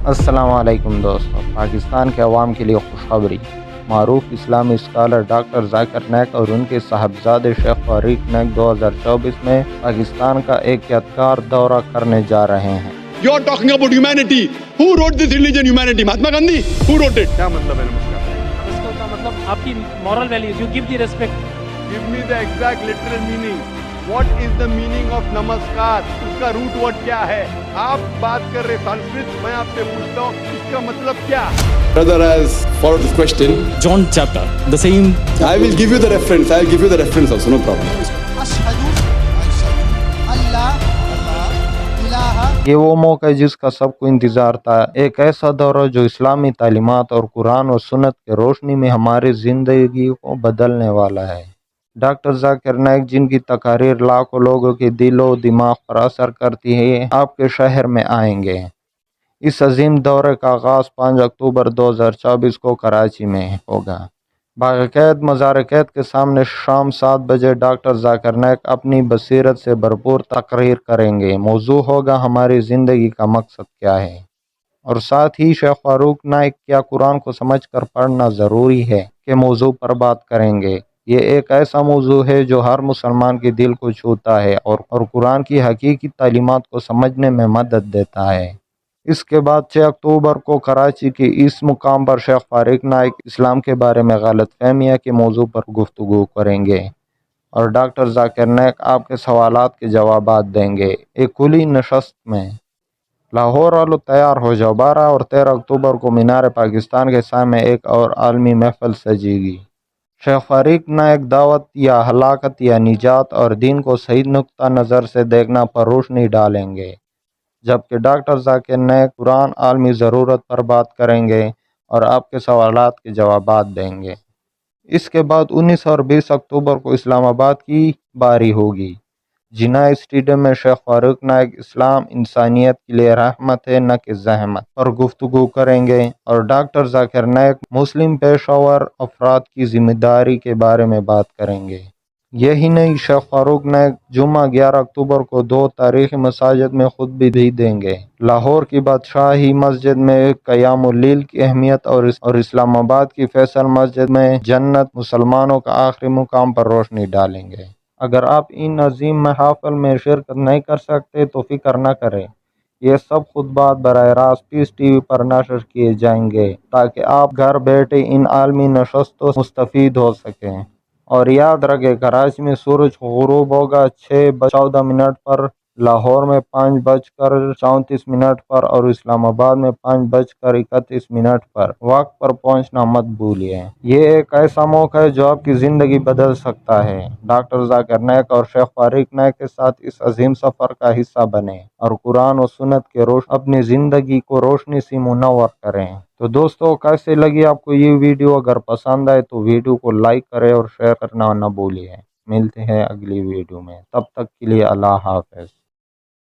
السلام علیکم دوستو، پاکستان کے عوام کے لیے خوشخبری۔ معروف اسلامی اسکالر ڈاکٹر ذاکر نائک اور ان کے صاحبزادے شیخ فاروق نائک 2024 میں پاکستان کا ایک یادگار دورہ کرنے جا رہے ہیں۔ You are talking about humanity. Who wrote this religion, humanity? Mahatma Gandhi? Who wrote it? کیا مطلب ہے نمسکار؟ نمسکار کا مطلب آپ کی moral values. You give the respect. Give me the exact literal meaning. What is the meaning of namaskar? اس کا root word کیا ہے؟ آپ بات کر رہے سنسکرت، میں آپ سے پوچھتا ہوں اس کا مطلب کیا؟ Brother has followed this question. John chapter, the same. I will give you the reference. I will give you the reference also, no problem. یہ وہ موقع ہے جس کا سب کو انتظار تھا، ایک ایسا دورہ جو اسلامی تعلیمات اور قرآن و سنت کے روشنی میں ہماری زندگی کو بدلنے والا ہے۔ ڈاکٹر ذاکر نائک، جن کی تقاریر لاکھوں لوگوں کے دل و دماغ پر اثر کرتی ہے، آپ کے شہر میں آئیں گے۔ اس عظیم دورے کا آغاز 5 اکتوبر 2024 کو کراچی میں ہوگا۔ باغ قید مزار قید کے سامنے شام 7 بجے ڈاکٹر ذاکر نائک اپنی بصیرت سے بھرپور تقریر کریں گے۔ موضوع ہوگا ہماری زندگی کا مقصد کیا ہے، اور ساتھ ہی شیخ فاروق نائک کیا قرآن کو سمجھ کر پڑھنا ضروری ہے کے موضوع پر بات کریں گے۔ یہ ایک ایسا موضوع ہے جو ہر مسلمان کے دل کو چھوتا ہے اور قرآن کی حقیقی تعلیمات کو سمجھنے میں مدد دیتا ہے۔ اس کے بعد 6 اکتوبر کو کراچی کے اس مقام پر شیخ فاروق نائک اسلام کے بارے میں غلط فہمیاں کے موضوع پر گفتگو کریں گے، اور ڈاکٹر ذاکر نائک آپ کے سوالات کے جوابات دیں گے ایک کھلی نشست میں۔ لاہور والوں تیار ہو جاؤ، 12 اور 13 اکتوبر کو مینار پاکستان کے سامنے ایک اور عالمی محفل سجے گی۔ شیخ فاروق نائک دعوت یا ہلاکت یا نجات اور دین کو صحیح نقطہ نظر سے دیکھنا پر روشنی ڈالیں گے، جبکہ ڈاکٹر ذاکر نائک قرآن عالمی ضرورت پر بات کریں گے اور آپ کے سوالات کے جوابات دیں گے۔ اس کے بعد 19 اور 20 اکتوبر کو اسلام آباد کی باری ہوگی۔ جناح اسٹیڈیم میں شیخ فاروق نائک اسلام انسانیت کے لیے رحمت ہے نہ کہ زحمت پر گفتگو کریں گے، اور ڈاکٹر ذاکر نائک مسلم پیشہ ور افراد کی ذمہ داری کے بارے میں بات کریں گے۔ یہی نہیں، شیخ فاروق نائک جمعہ 11 اکتوبر کو 2 تاریخی مساجد میں خطبے بھی دیں گے۔ لاہور کی بادشاہی مسجد میں قیام اللیل کی اہمیت اور اسلام آباد کی فیصل مسجد میں جنت مسلمانوں کا آخری مقام پر روشنی ڈالیں گے۔ اگر آپ ان عظیم محافل میں شرکت نہیں کر سکتے تو فکر نہ کریں، یہ سب خطبات براہ راست پیس ٹی وی پر نشر کیے جائیں گے تاکہ آپ گھر بیٹھے ان عالمی نشستوں سے مستفید ہو سکیں۔ اور یاد رکھیں، کراچی میں سورج غروب ہوگا 6:14 پر، لاہور میں 5:34 پر اور اسلام آباد میں 5:31 پر۔ وقت پر پہنچنا مت بھولیے۔ یہ ایک ایسا موقع ہے جو آپ کی زندگی بدل سکتا ہے۔ ڈاکٹر ذاکر نائک اور شیخ فاروق نائک کے ساتھ اس عظیم سفر کا حصہ بنیں اور قرآن و سنت کے اپنی زندگی کو روشنی سے منور کریں۔ تو دوستو، کیسے لگی آپ کو یہ ویڈیو؟ اگر پسند آئے تو ویڈیو کو لائک کریں اور شیئر کرنا نہ بھولیے۔ ملتے ہیں اگلی ویڈیو میں، تب تک کے لیے اللہ حافظ۔